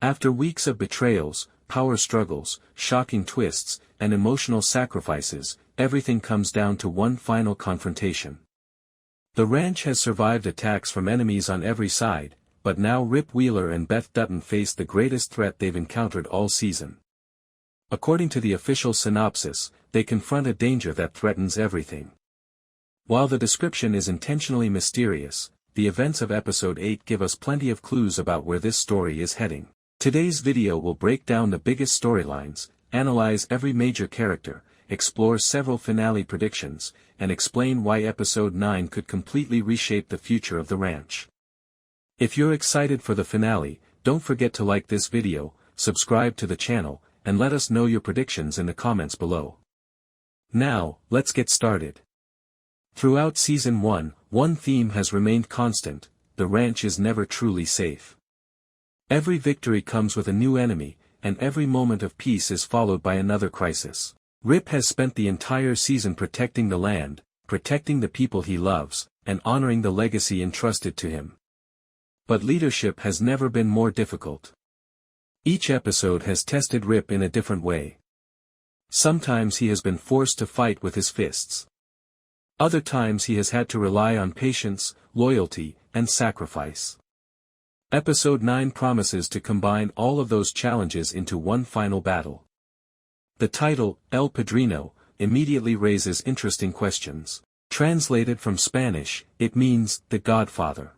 After weeks of betrayals, power struggles, shocking twists, and emotional sacrifices, everything comes down to one final confrontation. The ranch has survived attacks from enemies on every side, but now Rip Wheeler and Beth Dutton face the greatest threat they've encountered all season. According to the official synopsis, they confront a danger that threatens everything. While the description is intentionally mysterious, the events of episode 8 give us plenty of clues about where this story is heading. Today's video will break down the biggest storylines, analyze every major character, explore several finale predictions, and explain why episode 9 could completely reshape the future of the ranch. If you're excited for the finale, don't forget to like this video, subscribe to the channel, and let us know your predictions in the comments below. Now, let's get started. Throughout season 1, one theme has remained constant: the ranch is never truly safe. Every victory comes with a new enemy, and every moment of peace is followed by another crisis. Rip has spent the entire season protecting the land, protecting the people he loves, and honoring the legacy entrusted to him. But leadership has never been more difficult. Each episode has tested Rip in a different way. Sometimes he has been forced to fight with his fists. Other times he has had to rely on patience, loyalty, and sacrifice. Episode 9 promises to combine all of those challenges into one final battle. The title, El Padrino, immediately raises interesting questions. Translated from Spanish, it means, the Godfather.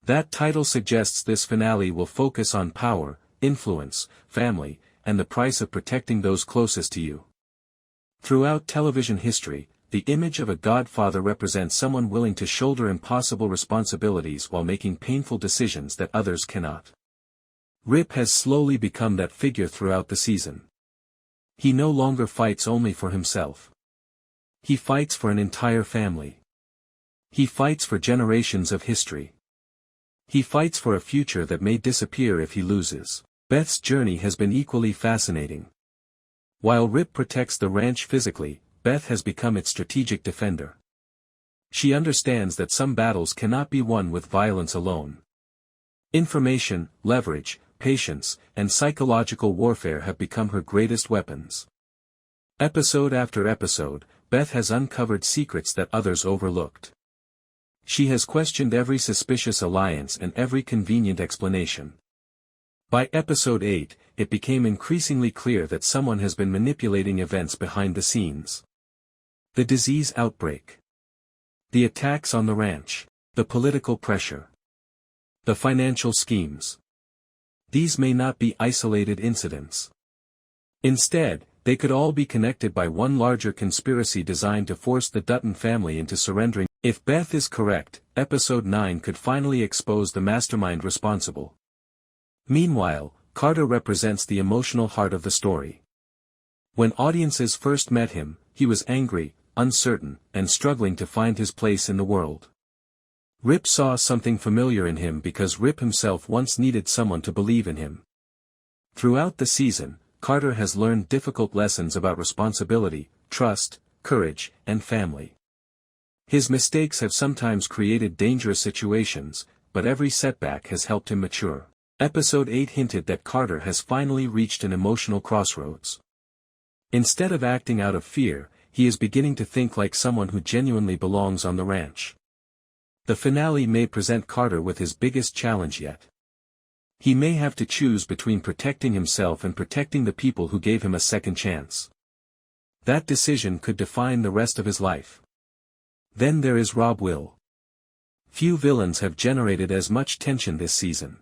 That title suggests this finale will focus on power, influence, family, and the price of protecting those closest to you. Throughout television history, the image of a godfather represents someone willing to shoulder impossible responsibilities while making painful decisions that others cannot. Rip has slowly become that figure throughout the season. He no longer fights only for himself. He fights for an entire family. He fights for generations of history. He fights for a future that may disappear if he loses. Beth's journey has been equally fascinating. While Rip protects the ranch physically, Beth has become its strategic defender. She understands that some battles cannot be won with violence alone. Information, leverage, patience, and psychological warfare have become her greatest weapons. Episode after episode, Beth has uncovered secrets that others overlooked. She has questioned every suspicious alliance and every convenient explanation. By episode 8, it became increasingly clear that someone has been manipulating events behind the scenes. The disease outbreak. The attacks on the ranch. The political pressure. The financial schemes. These may not be isolated incidents. Instead, they could all be connected by one larger conspiracy designed to force the Dutton family into surrendering. If Beth is correct, episode 9 could finally expose the mastermind responsible. Meanwhile, Carter represents the emotional heart of the story. When audiences first met him, he was angry, uncertain, and struggling to find his place in the world. Rip saw something familiar in him because Rip himself once needed someone to believe in him. Throughout the season, Carter has learned difficult lessons about responsibility, trust, courage, and family. His mistakes have sometimes created dangerous situations, but every setback has helped him mature. Episode 8 hinted that Carter has finally reached an emotional crossroads. Instead of acting out of fear, he is beginning to think like someone who genuinely belongs on the ranch. The finale may present Carter with his biggest challenge yet. He may have to choose between protecting himself and protecting the people who gave him a second chance. That decision could define the rest of his life. Then there is Rob Will. Few villains have generated as much tension this season.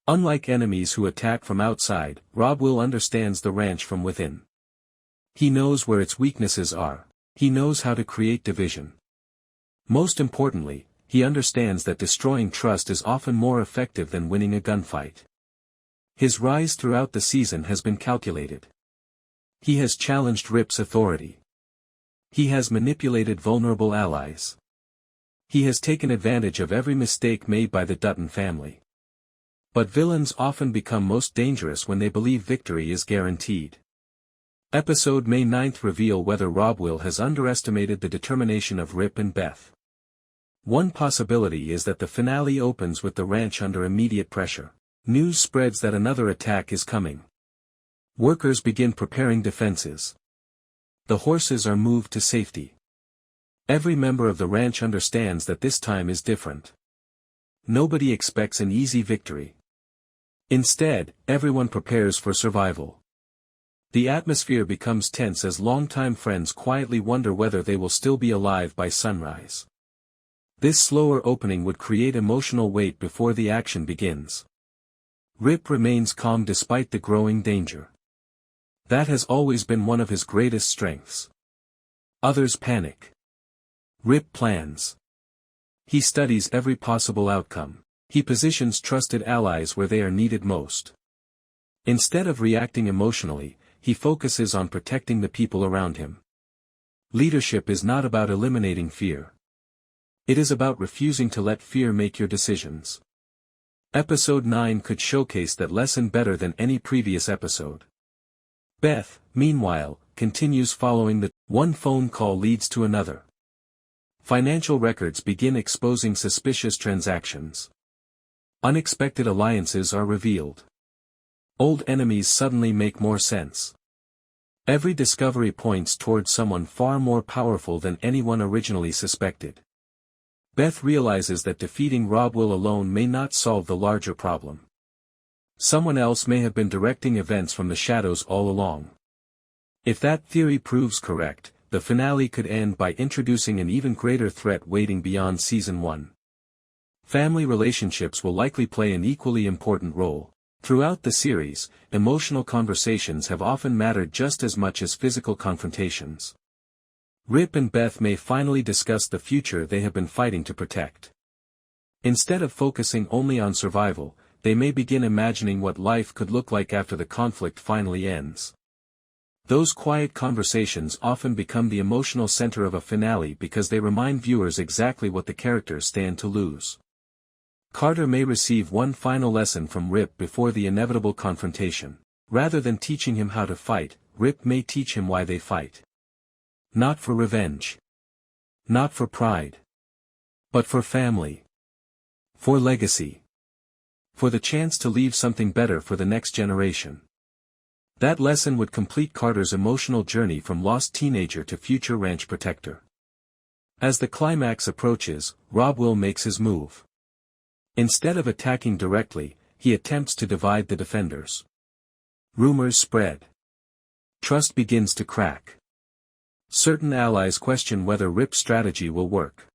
Unlike enemies who attack from outside, Rob Will understands the ranch from within. He knows where its weaknesses are. He knows how to create division. Most importantly, he understands that destroying trust is often more effective than winning a gunfight. His rise throughout the season has been calculated. He has challenged Rip's authority. He has manipulated vulnerable allies. He has taken advantage of every mistake made by the Dutton family. But villains often become most dangerous when they believe victory is guaranteed. Episode May 9th reveal whether Rob Will has underestimated the determination of Rip and Beth. One possibility is that the finale opens with the ranch under immediate pressure. News spreads that another attack is coming. Workers begin preparing defenses. The horses are moved to safety. Every member of the ranch understands that this time is different. Nobody expects an easy victory. Instead, everyone prepares for survival. The atmosphere becomes tense as longtime friends quietly wonder whether they will still be alive by sunrise. This slower opening would create emotional weight before the action begins. Rip remains calm despite the growing danger. That has always been one of his greatest strengths. Others panic. Rip plans. He studies every possible outcome. He positions trusted allies where they are needed most. Instead of reacting emotionally, he focuses on protecting the people around him. Leadership is not about eliminating fear. It is about refusing to let fear make your decisions. Episode 9 could showcase that lesson better than any previous episode. Beth, meanwhile, continues following the one phone call leads to another. Financial records begin exposing suspicious transactions. Unexpected alliances are revealed. Old enemies suddenly make more sense. Every discovery points towards someone far more powerful than anyone originally suspected. Beth realizes that defeating Rob Will alone may not solve the larger problem. Someone else may have been directing events from the shadows all along. If that theory proves correct, the finale could end by introducing an even greater threat waiting beyond Season 1. Family relationships will likely play an equally important role. Throughout the series, emotional conversations have often mattered just as much as physical confrontations. Rip and Beth may finally discuss the future they have been fighting to protect. Instead of focusing only on survival, they may begin imagining what life could look like after the conflict finally ends. Those quiet conversations often become the emotional center of a finale because they remind viewers exactly what the characters stand to lose. Carter may receive one final lesson from Rip before the inevitable confrontation. Rather than teaching him how to fight, Rip may teach him why they fight. Not for revenge. Not for pride. But for family. For legacy. For the chance to leave something better for the next generation. That lesson would complete Carter's emotional journey from lost teenager to future ranch protector. As the climax approaches, Rob Will makes his move. Instead of attacking directly, he attempts to divide the defenders. Rumors spread. Trust begins to crack. Certain allies question whether Rip's strategy will work.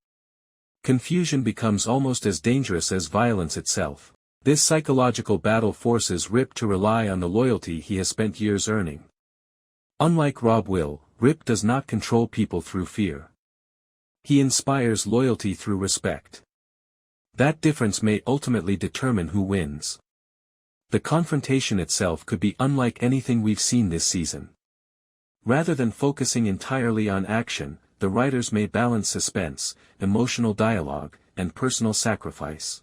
Confusion becomes almost as dangerous as violence itself. This psychological battle forces Rip to rely on the loyalty he has spent years earning. Unlike Rob Will, Rip does not control people through fear. He inspires loyalty through respect. That difference may ultimately determine who wins. The confrontation itself could be unlike anything we've seen this season. Rather than focusing entirely on action, the writers may balance suspense, emotional dialogue, and personal sacrifice.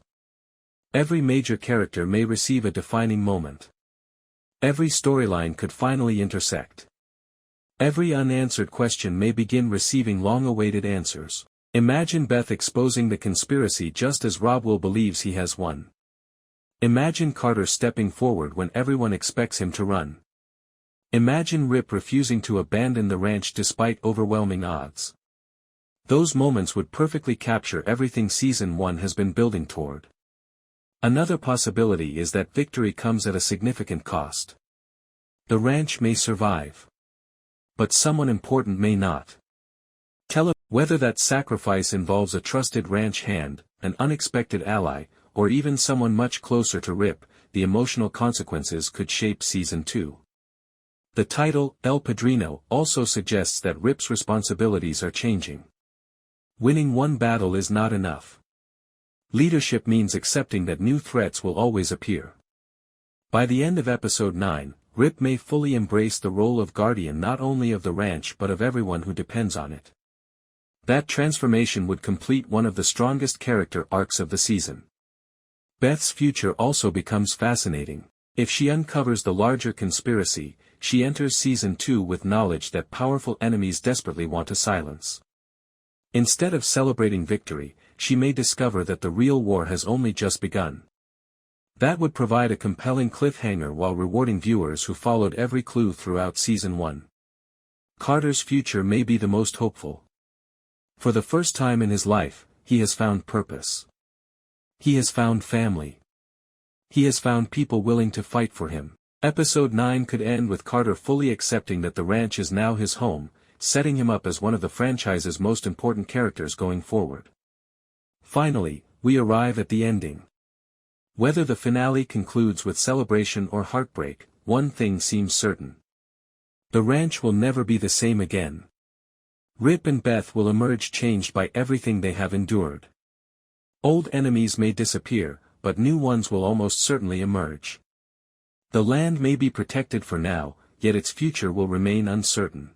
Every major character may receive a defining moment. Every storyline could finally intersect. Every unanswered question may begin receiving long-awaited answers. Imagine Beth exposing the conspiracy just as Rob Will believes he has won. Imagine Carter stepping forward when everyone expects him to run. Imagine Rip refusing to abandon the ranch despite overwhelming odds. Those moments would perfectly capture everything Season 1 has been building toward. Another possibility is that victory comes at a significant cost. The ranch may survive. But someone important may not. Whether that sacrifice involves a trusted ranch hand, an unexpected ally, or even someone much closer to Rip, the emotional consequences could shape Season 2. The title, El Padrino, also suggests that Rip's responsibilities are changing. Winning one battle is not enough. Leadership means accepting that new threats will always appear. By the end of Episode 9, Rip may fully embrace the role of guardian not only of the ranch but of everyone who depends on it. That transformation would complete one of the strongest character arcs of the season. Beth's future also becomes fascinating. If she uncovers the larger conspiracy, she enters Season 2 with knowledge that powerful enemies desperately want to silence. Instead of celebrating victory, she may discover that the real war has only just begun. That would provide a compelling cliffhanger while rewarding viewers who followed every clue throughout Season 1. Carter's future may be the most hopeful. For the first time in his life, he has found purpose. He has found family. He has found people willing to fight for him. Episode 9 could end with Carter fully accepting that the ranch is now his home, setting him up as one of the franchise's most important characters going forward. Finally, we arrive at the ending. Whether the finale concludes with celebration or heartbreak, one thing seems certain. The ranch will never be the same again. Rip and Beth will emerge changed by everything they have endured. Old enemies may disappear, but new ones will almost certainly emerge. The land may be protected for now, yet its future will remain uncertain.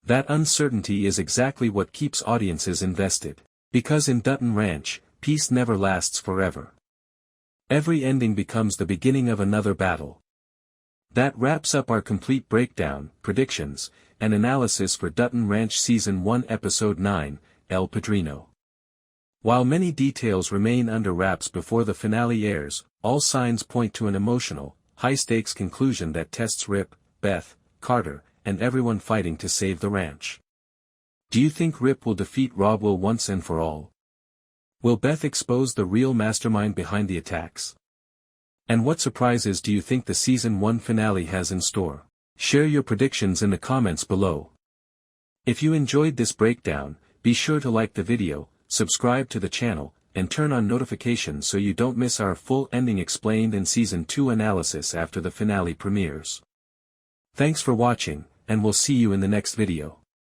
That uncertainty is exactly what keeps audiences invested. Because in Dutton Ranch, peace never lasts forever. Every ending becomes the beginning of another battle. That wraps up our complete breakdown, predictions, and analysis for Dutton Ranch Season 1 Episode 9, El Padrino. While many details remain under wraps before the finale airs, all signs point to an emotional, high-stakes conclusion that tests Rip, Beth, Carter, and everyone fighting to save the ranch. Do you think Rip will defeat Rob once and for all? Will Beth expose the real mastermind behind the attacks? And what surprises do you think the Season 1 finale has in store? Share your predictions in the comments below. If you enjoyed this breakdown, be sure to like the video, subscribe to the channel, and turn on notifications so you don't miss our full ending explained and Season 2 analysis after the finale premieres. Thanks for watching, and we'll see you in the next video.